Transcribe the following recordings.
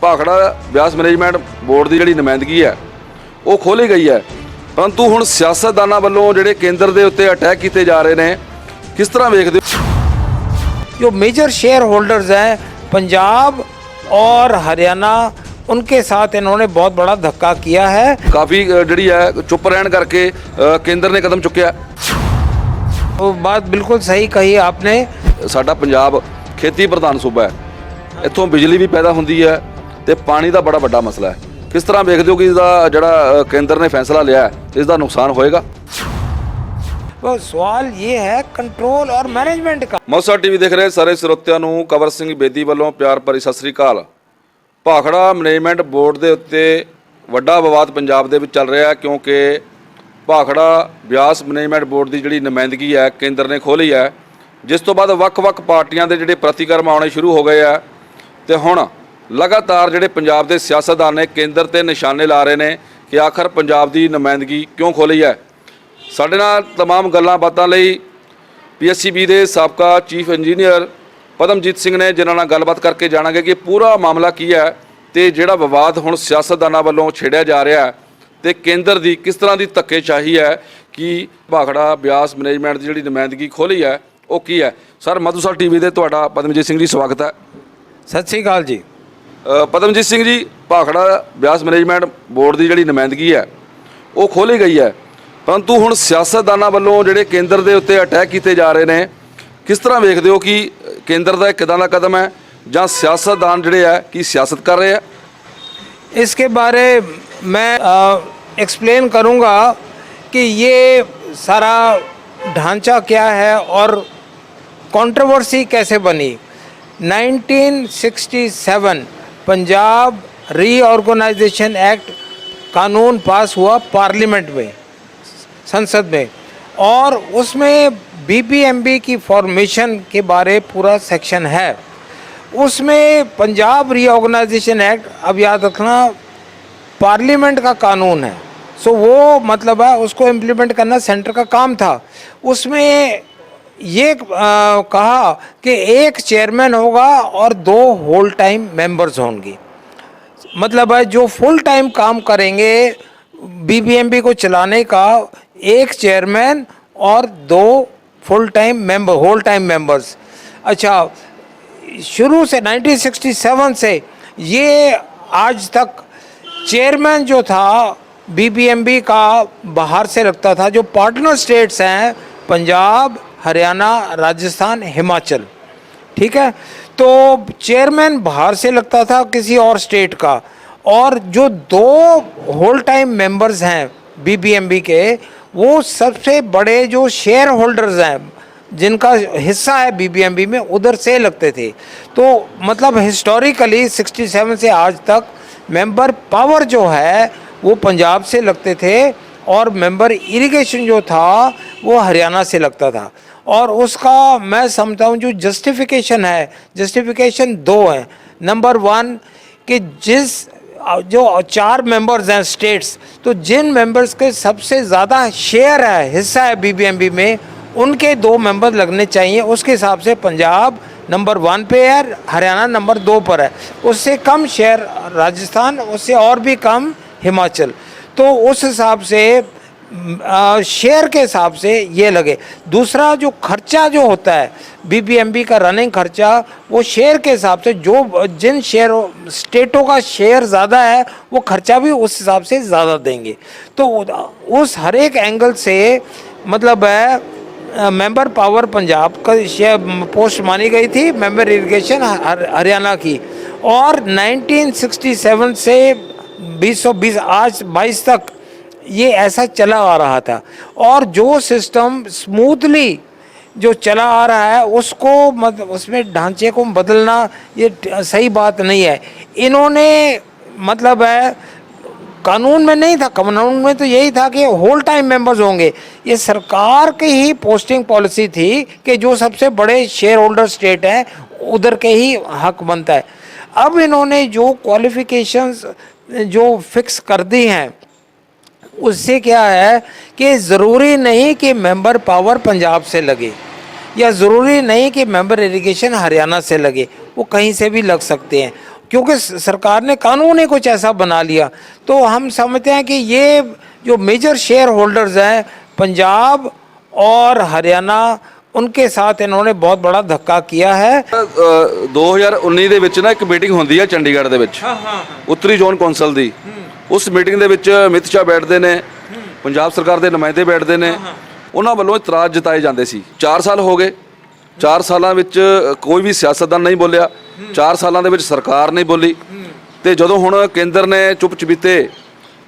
Bhakra Beas management board की जिहड़ी नुमाइंदगी है वो खोली गई है, परंतु हुण सियासतदानां वल्लों जिहड़े केंद्र दे उत्ते अटैक किए जा रहे हैं, किस तरह वेखदे हो? जो मेजर शेयर होल्डर्स हैं पंजाब और हरियाणा, उनके साथ इन्होंने बहुत बड़ा धक्का किया है। काफ़ी जिहड़ी है चुप रहन करके केंद्र ने कदम चुक्या। वो बात बिल्कुल सही कही आपने। साडा पंजाब खेती प्रधान सूबा है, इत्थों बिजली भी पैदा होंदी है ते पानी का बड़ा वड्डा मसला है। किस तरह देखते हो कि इसका जिहड़ा केंद्र ने फैसला लिया है, इसका नुकसान होएगा? वो सवाल ये है कंट्रोल और मैनेजमेंट का। मौसा टीवी देख रहे सारे ਸਰੋਤਿਆਂ ਨੂੰ ਕਵਰ ਸਿੰਘ ਬੇਦੀ ਵੱਲੋਂ ਪਿਆਰ ਭਰੀ ਸਤਿ ਸ੍ਰੀ ਅਕਾਲ। ਭਾਖੜਾ ਮੈਨੇਜਮੈਂਟ ਬੋਰਡ ਦੇ ਉੱਤੇ ਵੱਡਾ ਵਿਵਾਦ ਪੰਜਾਬ ਦੇ ਵਿੱਚ ਚੱਲ ਰਿਹਾ ਹੈ, ਕਿਉਂਕਿ ਭਾਖੜਾ ਬਿਆਸ ਮੈਨੇਜਮੈਂਟ ਬੋਰਡ ਦੀ ਜਿਹੜੀ ਨੁਮਾਇੰਦਗੀ ਹੈ ਕੇਂਦਰ ਨੇ ਖੋਲ੍ਹੀ ਹੈ, ਜਿਸ ਤੋਂ ਬਾਅਦ ਵੱਖ-ਵੱਖ ਪਾਰਟੀਆਂ ਦੇ ਜਿਹੜੇ ਪ੍ਰਤੀਕਰਮ ਆਉਣੇ ਸ਼ੁਰੂ ਹੋ ਗਏ ਆ ਤੇ ਹੁਣ ਲਗਾਤਾਰ ਜਿਹੜੇ ਪੰਜਾਬ ਦੇ ਸਿਆਸਤਦਾਨ ਨੇ ਕੇਂਦਰ ਤੇ ਨਿਸ਼ਾਨੇ ਲਾ ਰਹੇ ਨੇ ਕਿ ਆਖਰ ਪੰਜਾਬ ਦੀ ਨੁਮਾਇੰਦਗੀ ਕਿਉਂ ਖੋਲ੍ਹੀ ਹੈ। ਸਾਡੇ ਨਾਲ तमाम ਗੱਲਾਂ ਬਾਤਾਂ ਲਈ PSCB ਦੇ ਸਾਬਕਾ ਚੀਫ ਇੰਜੀਨੀਅਰ ਪਦਮਜੀਤ ਸਿੰਘ ਨੇ, ਜਿਨ੍ਹਾਂ ਨਾਲ ਗੱਲਬਾਤ ਕਰਕੇ ਜਾਣਾਂਗੇ ਕਿ ਪੂਰਾ ਮਾਮਲਾ ਕੀ ਹੈ ਤੇ ਜਿਹੜਾ ਵਿਵਾਦ ਹੁਣ ਸਿਆਸਤਦਾਨਾਂ ਵੱਲੋਂ ਛੇੜਿਆ ਜਾ ਰਿਹਾ ਹੈ ਤੇ ਕੇਂਦਰ ਦੀ ਕਿਸ ਤਰ੍ਹਾਂ ਦੀ ਧੱਕੇਸ਼ਾਹੀ ਹੈ ਕਿ ਭਾਖੜਾ ਬਿਆਸ ਮੈਨੇਜਮੈਂਟ ਦੀ ਜਿਹੜੀ ਨੁਮਾਇੰਦਗੀ ਖੋਲ੍ਹੀ ਹੈ ਉਹ ਕੀ ਹੈ। ਸਰ ਮਧੂਸਰ ਟੀਵੀ ਦੇ ਤੁਹਾਡਾ ਪਦਮਜੀਤ ਸਿੰਘ ਜੀ ਸਵਾਗਤ ਹੈ। सत श्री अकाल जी। ਪਦਮਜੀਤ ਸਿੰਘ ਜੀ, ਭਾਖੜਾ ਬਿਆਸ ਮੈਨੇਜਮੈਂਟ ਬੋਰਡ ਦੀ ਜਿਹੜੀ ਨੁਮਾਇੰਦਗੀ ਹੈ ਉਹ ਖੋਲ੍ਹੀ ਗਈ ਹੈ, परंतु हुण सियासतदानां वल्लों जिहड़े केंद्र दे उत्ते अटैक किए जा रहे हैं, किस तरह वेखदे हो कि केंद्र का किदां दा कदम है जां सियासतदान जिहड़े है कि सियासत कर रहे हैं? इसके बारे मैं एक्सप्लेन करूंगा कि ये सारा ढांचा क्या है और कंट्रोवर्सी कैसे बनी। 1967 पंजाब रीऑर्गेनाइजेशन एक्ट कानून पास हुआ पार्लियामेंट में, संसद में, और उसमें BBMB की फॉर्मेशन के बारे पूरा सेक्शन है। उसमें पंजाब रीऑर्गेनाइजेशन एक्ट, अब याद रखना, पार्लियामेंट का कानून है, सो वो मतलब है उसको इम्प्लीमेंट करना सेंटर का काम था। उसमें ये कहा कि एक चेयरमैन होगा और 2 होल टाइम मेंबर्स होंगे। मतलब है जो फुल टाइम काम करेंगे BBMB को चलाने का, एक चेयरमैन और 2 full time member, whole time members. अच्छा, शुरू से 1967 से ये आज तक चेयरमैन जो था BBMB का बाहर से लगता था। जो पार्टनर स्टेट्स हैं पंजाब, हरियाणा, राजस्थान, हिमाचल, ठीक है, तो चेयरमैन बाहर से लगता था किसी और स्टेट का, और जो 2 होल टाइम मेंबर्स हैं BBMB के, वो सबसे बड़े जो शेयर होल्डर्स हैं जिनका हिस्सा है BBMB में, उधर से लगते थे। तो मतलब हिस्टोरिकली 67 से आज तक मेंबर पावर जो है वो पंजाब से लगते थे, और मेंबर इरिगेशन जो था वो हरियाणा से लगता था। और उसका मैं समझता हूँ जो जस्टिफिकेशन है, जस्टिफिकेशन 2 है। नंबर 1 कि जो 4 मेंबर्स हैं स्टेट्स, तो जिन मेंबर्स के सबसे ज़्यादा शेयर है, हिस्सा है BBMB में, उनके 2 मेंबर लगने चाहिए। उसके हिसाब से पंजाब नंबर 1 पे है, हरियाणा नंबर 2 पर है, उससे कम शेयर राजस्थान, उससे और भी कम हिमाचल। तो उस हिसाब से शेयर के हिसाब से ये लगे। दूसरा जो खर्चा जो होता है BBMB का रनिंग खर्चा, वो शेयर के हिसाब से, जो जिन शेयर स्टेटों का शेयर ज़्यादा है वो खर्चा भी उस हिसाब से ज़्यादा देंगे। तो उस हर एक एंगल से मतलब है मेंबर पावर पंजाब का शेयर पोस्ट मानी गई थी, मेंबर इरिगेशन हरियाणा की। और 1967 से 2020 आज 22 तक ये ऐसा चला आ रहा था। और जो सिस्टम स्मूथली जो चला आ रहा है उसको मतलब उसमें ढांचे को बदलना ये सही बात नहीं है। इन्होंने मतलब है कानून में नहीं था, कानून में तो यही था कि होल टाइम मेंबर्स होंगे। ये सरकार की ही पोस्टिंग पॉलिसी थी कि जो सबसे बड़े शेयर होल्डर स्टेट हैं उधर के ही हक बनता है। अब इन्होंने जो क्वालिफिकेशंस जो फिक्स कर दी हैं, उससे क्या है कि ज़रूरी नहीं कि मेंबर पावर पंजाब से लगे, या ज़रूरी नहीं कि मेंबर इरिगेशन हरियाणा से लगे, वो कहीं से भी लग सकते हैं। क्योंकि सरकार ने कानून ही कुछ ऐसा बना लिया। तो हम समझते हैं कि ये जो मेजर शेयर होल्डर्स हैं पंजाब और हरियाणा, उनके साथ इन्होंने बहुत बड़ा धक्का किया है। 2019 ਦੇ ਵਿੱਚ ਨਾ ਇੱਕ ਮੀਟਿੰਗ ਹੁੰਦੀ ਹੈ ਚੰਡੀਗੜ੍ਹ ਦੇ ਵਿੱਚ, ਉੱਤਰੀ ਜ਼ੋਨ ਕੌਂਸਲ ਦੀ। ਉਸ ਮੀਟਿੰਗ ਦੇ ਵਿੱਚ ਅਮਿਤ ਸ਼ਾਹ ਬੈਠਦੇ ਨੇ, ਪੰਜਾਬ ਸਰਕਾਰ ਦੇ ਨੁਮਾਇੰਦੇ ਬੈਠਦੇ ਨੇ, ਉਹਨਾਂ ਵੱਲੋਂ ਇਤਰਾਜ਼ ਜਤਾਏ ਜਾਂਦੇ ਸੀ। 4 ਸਾਲ ਹੋ ਗਏ, 4 ਸਾਲਾਂ ਵਿੱਚ ਕੋਈ ਵੀ ਸਿਆਸਤਦਾਨ ਨਹੀਂ ਬੋਲਿਆ, 4 ਸਾਲਾਂ ਦੇ ਵਿੱਚ ਸਰਕਾਰ ਨਹੀਂ ਬੋਲੀ, ਤੇ ਜਦੋਂ ਹੁਣ ਕੇਂਦਰ ਨੇ ਚੁੱਪ ਚਪੀਤੇ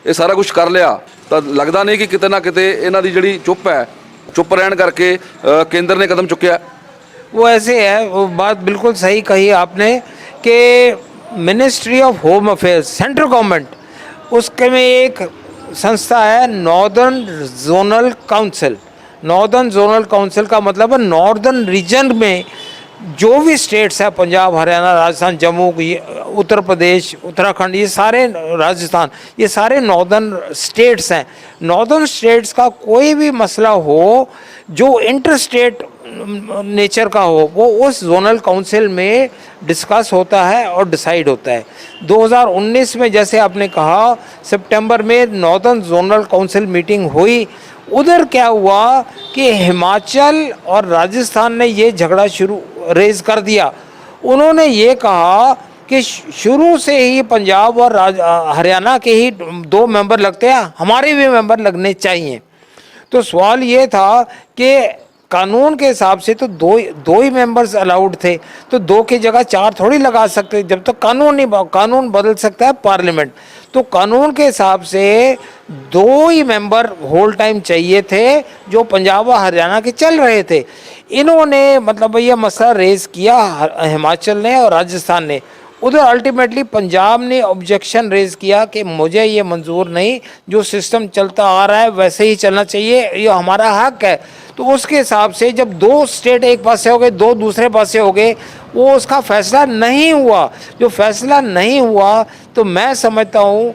ਇਹ ਸਾਰਾ ਕੁਝ ਕਰ ਲਿਆ ਤਾਂ ਲੱਗਦਾ ਨਹੀਂ ਕਿ ਕਿਤੇ ਨਾ ਕਿਤੇ ਇਹਨਾਂ ਦੀ ਜਿਹੜੀ ਚੁੱਪ ਹੈ, चुप रहने करके केंद्र ने कदम चुकया। वो ऐसे है, वो बात बिल्कुल सही कही आपने कि ministry of home affairs, central government, उसके में एक संस्था है northern zonal council. Northern zonal council का मतलब है नॉर्दर्न रीजन में जो भी स्टेट्स हैं, पंजाब, हरियाणा, राजस्थान, जम्मू, उत्तर प्रदेश, उत्तराखंड, ये सारे, राजस्थान, ये सारे नॉर्दर्न स्टेट्स हैं। नॉर्दर्न स्टेट्स का कोई भी मसला हो जो इंटर स्टेट नेचर का हो, वो उस जोनल काउंसिल में डिस्कस होता है और डिसाइड होता है। 2019 में जैसे आपने कहा सितंबर में नॉर्दर्न जोनल काउंसिल मीटिंग हुई, उधर क्या हुआ कि हिमाचल और राजस्थान ने ये झगड़ा रेज कर दिया। उन्होंने ये कहा कि शुरू से ही पंजाब और हरियाणा के ही 2 मेंबर लगते हैं, हमारे भी मेंबर लगने चाहिए। तो सवाल ये था कि कानून के हिसाब से तो दो ही मेंबर्स अलाउड थे, तो 2 की जगह 4 थोड़ी लगा सकते, जब तक कानून बदल सकता है पार्लियामेंट। तो कानून के हिसाब से 2 ही मेंबर होल टाइम चाहिए थे जो पंजाब और हरियाणा के चल रहे थे। इन्होंने मतलब ये मसला रेज किया हिमाचल ने और राजस्थान ने। उधर अल्टीमेटली पंजाब ने ऑब्जेक्शन रेज किया कि मुझे ये मंजूर नहीं, जो सिस्टम चलता आ रहा है वैसे ही चलना चाहिए, ये हमारा हक है। तो उसके हिसाब से जब 2 स्टेट एक पास से हो गए, 2 दूसरे पास से हो गए, वो उसका फैसला नहीं हुआ। जो फैसला नहीं हुआ तो मैं समझता हूँ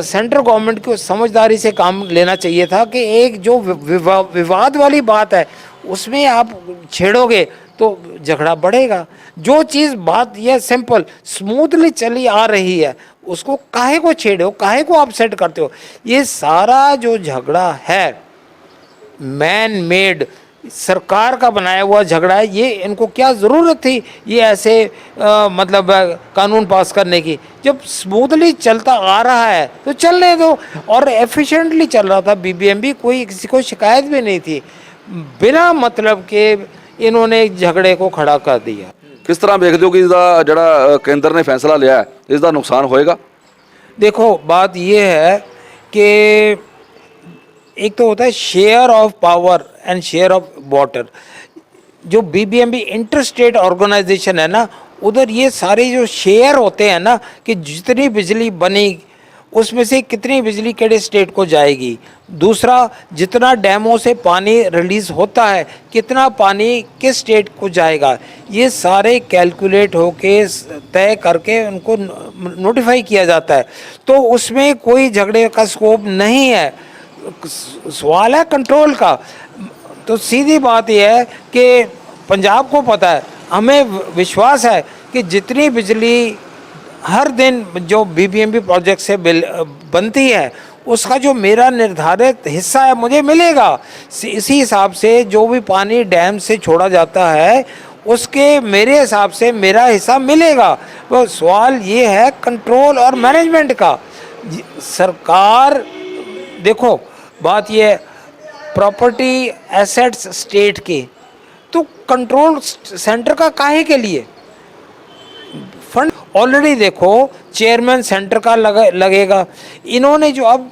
सेंट्रल गवर्नमेंट को समझदारी से काम लेना चाहिए था कि एक जो विवाद वाली बात है उसमें आप छेड़ोगे तो झगड़ा बढ़ेगा। जो चीज़ बात यह सिंपल स्मूथली चली आ रही है उसको काहे को छेड़ो, काहे को अपसेट करते हो। ये सारा जो झगड़ा है मैन मेड, सरकार का बनाया हुआ झगड़ा है। ये इनको क्या ज़रूरत थी ये ऐसे मतलब कानून पास करने की। जब स्मूथली चलता आ रहा है तो चलने दो। और एफिशिएंटली चल रहा था बीबीएमबी, कोई किसी को शिकायत भी नहीं थी। बिना मतलब के इन्होंने झगड़े को खड़ा कर दिया। किस तरह देखते हो कि इसका जड़ा केंद्र ने फैसला लिया है इसका नुकसान होएगा? देखो बात ये है कि एक तो होता है share of power and share of water. जो बीबीएमबी इंटर स्टेट ऑर्गेनाइजेशन है ना, उधर ये सारे जो शेयर होते हैं ना कि जितनी बिजली बनी उसमें से कितनी बिजली केड़े स्टेट को जाएगी। दूसरा, जितना डैमों से पानी रिलीज़ होता है कितना पानी किस स्टेट को जाएगा, ये सारे कैलकुलेट होके तय करके उनको नोटिफाई किया जाता है। तो उसमें कोई झगड़े का स्कोप नहीं है। सवाल है कंट्रोल का। तो सीधी बात यह है कि पंजाब को पता है, हमें विश्वास है कि जितनी बिजली हर दिन जो बीबीएमबी प्रोजेक्ट से बनती है उसका जो मेरा निर्धारित हिस्सा है मुझे मिलेगा। इसी हिसाब से जो भी पानी डैम से छोड़ा जाता है उसके मेरे हिसाब से मेरा हिस्सा मिलेगा। तो सवाल ये है कंट्रोल और मैनेजमेंट का। सरकार देखो बात ये प्रॉपर्टी एसेट्स स्टेट के, तो कंट्रोल सेंटर का काहे के लिए? फंड ऑलरेडी देखो चेयरमैन सेंटर का लगेगा। इन्होंने जो अब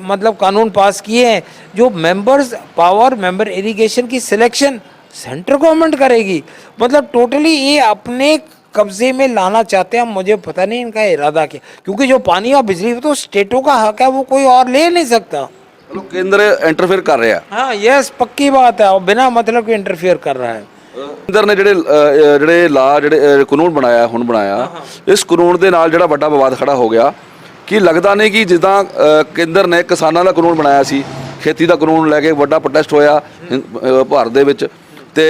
मतलब कानून पास किए हैं, जो मेंबर्स पावर मेंबर इरिगेशन की सिलेक्शन सेंट्रल गवर्नमेंट करेगी। मतलब टोटली ये अपने कब्जे में लाना चाहते हैं। मुझे पता नहीं इनका इरादा क्या, क्योंकि जो पानी और बिजली तो स्टेटों का हक है, वो कोई और ले नहीं सकता। केंद्र इंटरफेयर कर रहा है। हाँ यस, पक्की बात है, और बिना मतलब के इंटरफेयर कर रहा है। केंद्र ने ਜਿਹੜੇ ਲਾ ਜਿਹੜੇ ਕਾਨੂੰਨ ਬਣਾਇਆ ਹੁਣ ਬਣਾਇਆ, ਇਸ ਕਾਨੂੰਨ ਦੇ ਨਾਲ ਜਿਹੜਾ ਵੱਡਾ ਵਿਵਾਦ ਖੜਾ ਹੋ ਗਿਆ ਕਿ ਲੱਗਦਾ ਨਹੀਂ ਕਿ ਜਿੱਦਾਂ ਕੇਂਦਰ ਨੇ ਕਿਸਾਨਾਂ ਦਾ ਕਾਨੂੰਨ ਬਣਾਇਆ ਸੀ, ਖੇਤੀ ਦਾ ਕਾਨੂੰਨ ਲੈ ਕੇ ਵੱਡਾ ਪ੍ਰੋਟੈਸਟ ਹੋਇਆ ਭਾਰਤ ਦੇ ਵਿੱਚ, ਤੇ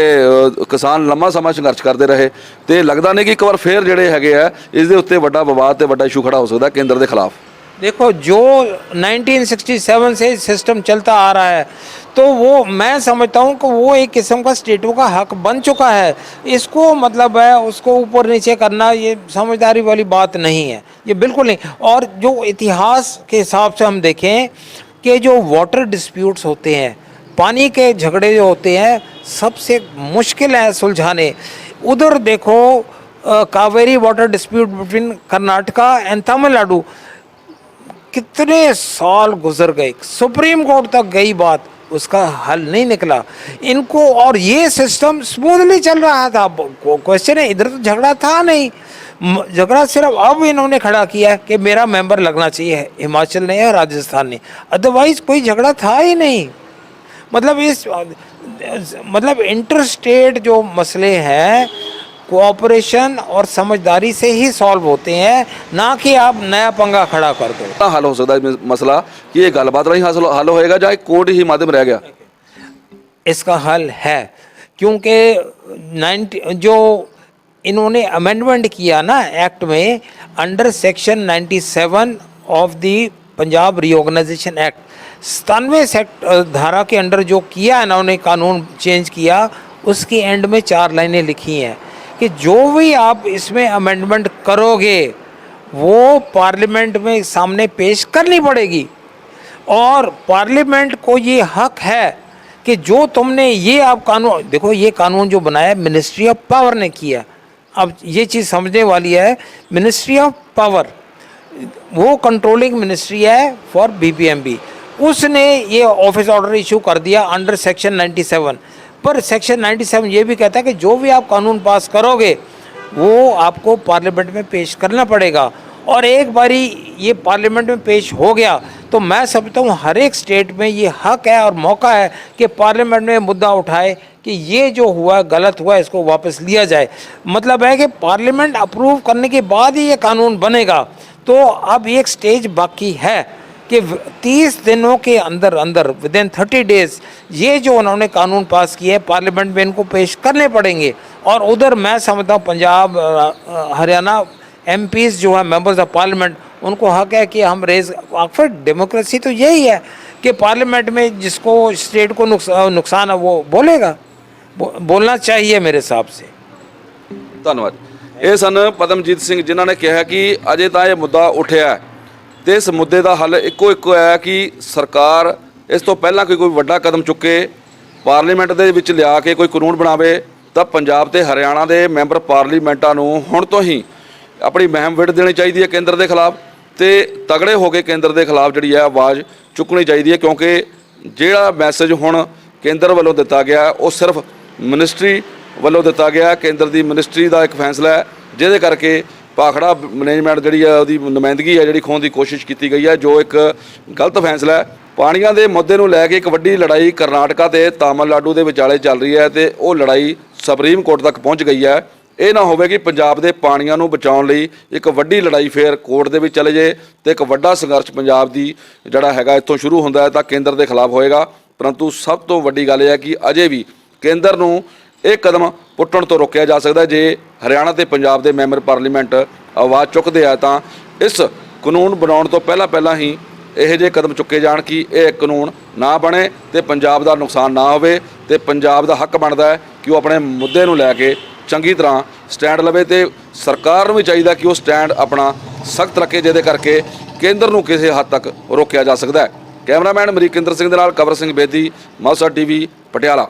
ਕਿਸਾਨ ਲੰਮਾ ਸਮਾਂ ਸੰਘਰਸ਼ ਕਰਦੇ ਰਹੇ ਤੇ ਲੱਗਦਾ ਨਹੀਂ ਕਿ ਇੱਕ ਵਾਰ ਫੇਰ ਜਿਹੜੇ ਹੈਗੇ ਆ ਇਸ ਦੇ ਉੱਤੇ ਵੱਡਾ ਵਿਵਾਦ ਤੇ ਵੱਡਾ ਇਸ਼ੂ ਖੜਾ ਹੋ ਸਕਦਾ ਕੇਂਦਰ ਦੇ ਖਿਲਾਫ। देखो, जो 1967 से सिस्टम चलता आ रहा है, तो वो मैं समझता हूँ कि वो एक किस्म का स्टेटों का हक बन चुका है। इसको मतलब है उसको ऊपर नीचे करना ये समझदारी वाली बात नहीं है, ये बिल्कुल नहीं। और जो इतिहास के हिसाब से हम देखें कि जो वाटर डिस्प्यूट्स होते हैं, पानी के झगड़े जो होते हैं, सबसे मुश्किल है सुलझाने। उधर देखो Kaveri water dispute between Karnataka and Tamil Nadu, कितने साल गुजर गए, सुप्रीम कोर्ट तक गई बात, उसका हल नहीं निकला इनको। और ये सिस्टम स्मूथली चल रहा था। क्वेश्चन है, इधर तो झगड़ा था नहीं, झगड़ा सिर्फ अब इन्होंने खड़ा किया है कि मेरा मेंबर लगना चाहिए, हिमाचल ने या राजस्थान ने, अदरवाइज कोई झगड़ा था ही नहीं। मतलब इंटर स्टेट जो मसले हैं कोऑपरेशन और समझदारी से ही सॉल्व होते हैं, ना कि आप नया पंगा खड़ा कर दो। ਤਾਂ ਹੱਲ ਹੋ ਸਕਦਾ ਹੈ ਮਸਲਾ ਕਿ ਇਹ ਗੱਲਬਾਤ ਰਾਹੀਂ ਹੱਲ ਹੋਏਗਾ ਜਾਂ कोर्ट ही माध्यम रह गया? इसका हल है, क्योंकि जो इन्होंने अमेंडमेंट किया ना एक्ट में, under section 97 of the Punjab reorganisation act, 97 धारा के अंडर जो किया इन्होंने कानून चेंज किया, उसकी एंड में 4 लाइनें लिखी हैं कि जो भी आप इसमें अमेंडमेंट करोगे वो पार्लियामेंट में सामने पेश करनी पड़ेगी। और पार्लियामेंट को ये हक है कि जो तुमने ये आप कानून देखो, ये कानून जो बनाया मिनिस्ट्री ऑफ पावर ने किया। अब ये चीज़ समझने वाली है, मिनिस्ट्री ऑफ पावर वो कंट्रोलिंग मिनिस्ट्री है फॉर बीपीएमबी, उसने ये ऑफिस ऑर्डर इशू कर दिया अंडर सेक्शन 97। पर सेक्शन 97 ये भी कहता है कि जो भी आप कानून पास करोगे वो आपको पार्लियामेंट में पेश करना पड़ेगा। और एक बारी ये पार्लियामेंट में पेश हो गया तो मैं समझता हूँ हर एक स्टेट में ये हक है और मौका है कि पार्लियामेंट में मुद्दा उठाए कि ये जो हुआ गलत हुआ, इसको वापस लिया जाए। मतलब है कि पार्लियामेंट अप्रूव करने के बाद ही ये कानून बनेगा। तो अब एक स्टेज बाकी है कि 30 दिनों के अंदर अंदर विदिन 30 डेज़ ये जो उन्होंने कानून पास किए पार्लियामेंट में इनको पेश करने पड़ेंगे। और उधर मैं समझता हूँ पंजाब हरियाणा एमपीज़ जो है मेंबर्स ऑफ पार्लियामेंट, उनको हक है कि हम रेज। आखिर डेमोक्रेसी तो यही है कि पार्लियामेंट में जिसको स्टेट को नुकसान है वो बोलेगा, बोलना चाहिए मेरे हिसाब से। ਧੰਨਵਾਦ। ਇਹ ਸਨ ਪਦਮਜੀਤ ਸਿੰਘ ਜਿਨ੍ਹਾਂ ਨੇ ਕਿਹਾ ਕਿ ਅਜੇ ਤਾਂ ਇਹ ਮੁੱਦਾ ਉੱਠਿਆ ਹੈ ਤੇ ਇਸ ਮੁੱਦੇ ਦਾ ਹੱਲ ਇੱਕੋ ਹੈ ਕਿ ਸਰਕਾਰ ਇਸ ਤੋਂ ਪਹਿਲਾਂ ਕੋਈ ਵੱਡਾ ਕਦਮ ਚੁੱਕੇ, ਪਾਰਲੀਮੈਂਟ ਦੇ ਵਿੱਚ ਲਿਆ ਕੇ ਕੋਈ ਕਾਨੂੰਨ ਬਣਾਵੇ ਤਾਂ ਪੰਜਾਬ ਤੇ ਹਰਿਆਣਾ ਦੇ ਮੈਂਬਰ ਪਾਰਲੀਮੈਂਟਾਂ ਨੂੰ ਹੁਣ ਤੋਂ ਹੀ ਆਪਣੀ ਮੁਹਿੰਮ ਵਿੱਢ ਦੇਣੀ ਚਾਹੀਦੀ ਹੈ ਕੇਂਦਰ ਦੇ ਖਿਲਾਫ ਤੇ ਤਗੜੇ ਹੋ ਕੇ ਕੇਂਦਰ ਦੇ ਖਿਲਾਫ ਜਿਹੜੀ ਹੈ ਆਵਾਜ਼ ਚੁੱਕਣੀ ਚਾਹੀਦੀ ਹੈ। ਕਿਉਂਕਿ ਜਿਹੜਾ ਮੈਸੇਜ ਹੁਣ ਕੇਂਦਰ ਵੱਲੋਂ ਦਿੱਤਾ ਗਿਆ ਉਹ ਸਿਰਫ ਮਿਨਿਸਟਰੀ ਵੱਲੋਂ ਦਿੱਤਾ ਗਿਆ, ਕੇਂਦਰ ਦੀ ਮਿਨਿਸਟਰੀ ਦਾ ਇੱਕ ਫੈਸਲਾ ਹੈ ਜਿਹਦੇ ਕਰਕੇ ਭਾਖੜਾ ਮੈਨੇਜਮੈਂਟ ਜਿਹੜੀ ਹੈ ਉਹਦੀ ਨੁਮਾਇੰਦਗੀ ਹੈ ਜਿਹੜੀ ਖੋਣ ਦੀ ਕੋਸ਼ਿਸ਼ ਕੀਤੀ ਗਈ ਹੈ, ਜੋ ਇੱਕ ਗਲਤ ਫੈਸਲਾ ਹੈ। ਪਾਣੀਆਂ ਦੇ ਮੁੱਦੇ ਨੂੰ ਲੈ ਕੇ ਇੱਕ ਵੱਡੀ ਲੜਾਈ ਕਰਨਾਟਕਾ ਤੇ ਤਾਮਿਲਨਾਡੂ ਦੇ ਵਿਚਾਲੇ ਚੱਲ ਰਹੀ ਹੈ ਤੇ ਉਹ ਲੜਾਈ ਸੁਪਰੀਮ ਕੋਰਟ ਤੱਕ ਪਹੁੰਚ ਗਈ ਹੈ। ਇਹ ਨਾ ਹੋਵੇ ਕਿ ਪੰਜਾਬ ਦੇ ਪਾਣੀਆਂ ਨੂੰ ਬਚਾਉਣ ਲਈ ਇੱਕ ਵੱਡੀ ਲੜਾਈ ਫੇਰ ਕੋਰਟ ਦੇ ਵਿੱਚ ਚਲੇ ਜੇ ਤੇ ਇੱਕ ਵੱਡਾ ਸੰਘਰਸ਼ ਪੰਜਾਬ ਦੀ ਜਿਹੜਾ ਹੈਗਾ ਇੱਥੋਂ ਸ਼ੁਰੂ ਹੁੰਦਾ ਹੈ ਤਾਂ ਕੇਂਦਰ ਦੇ ਖਿਲਾਫ ਹੋਏਗਾ। ਪਰੰਤੂ ਸਭ ਤੋਂ ਵੱਡੀ ਗੱਲ ਇਹ ਹੈ ਕਿ ਅਜੇ ਵੀ ਕੇਂਦਰ ਨੂੰ ਇਹ ਕਦਮ ਪੁੱਟਣ ਤੋਂ ਰੋਕਿਆ ਜਾ ਸਕਦਾ ਜੇ ਹਰਿਆਣਾ ਤੇ ਪੰਜਾਬ ਦੇ ਮੈਂਬਰ ਪਾਰਲੀਮੈਂਟ ਆਵਾਜ਼ ਚੁੱਕਦੇ ਆ ਤਾਂ ਇਸ ਕਾਨੂੰਨ ਬਣਾਉਣ ਤੋਂ ਪਹਿਲਾਂ ਹੀ ਇਹੋ ਜਿਹੇ ਕਦਮ ਚੁੱਕੇ ਜਾਣ ਕਿ ਇਹ ਕਾਨੂੰਨ ਨਾ ਬਣੇ ਤੇ ਪੰਜਾਬ ਦਾ ਨੁਕਸਾਨ ਨਾ ਹੋਵੇ ਤੇ ਪੰਜਾਬ ਦਾ ਹੱਕ ਬਣਦਾ ਹੈ ਕਿ ਉਹ ਆਪਣੇ ਮੁੱਦੇ ਨੂੰ ਲੈ ਕੇ ਚੰਗੀ ਤਰ੍ਹਾਂ ਸਟੈਂਡ ਲਵੇ ਤੇ ਸਰਕਾਰ ਨੂੰ ਵੀ ਚਾਹੀਦਾ ਕਿ ਉਹ ਸਟੈਂਡ ਆਪਣਾ ਸਖਤ ਰੱਖੇ ਜਿਹਦੇ ਕਰਕੇ ਕੇਂਦਰ ਨੂੰ ਕਿਸੇ ਹੱਦ ਤੱਕ ਰੋਕਿਆ ਜਾ ਸਕਦਾ ਹੈ। ਕੈਮਰਾਮੈਨ ਅਮਰੀਕਿੰਦਰ ਸਿੰਘ ਦੇ ਨਾਲ ਕਵਰ ਸਿੰਘ ਬੇਦੀ, ਮਾਲਸਾ ਟੀਵੀ, ਪਟਿਆਲਾ।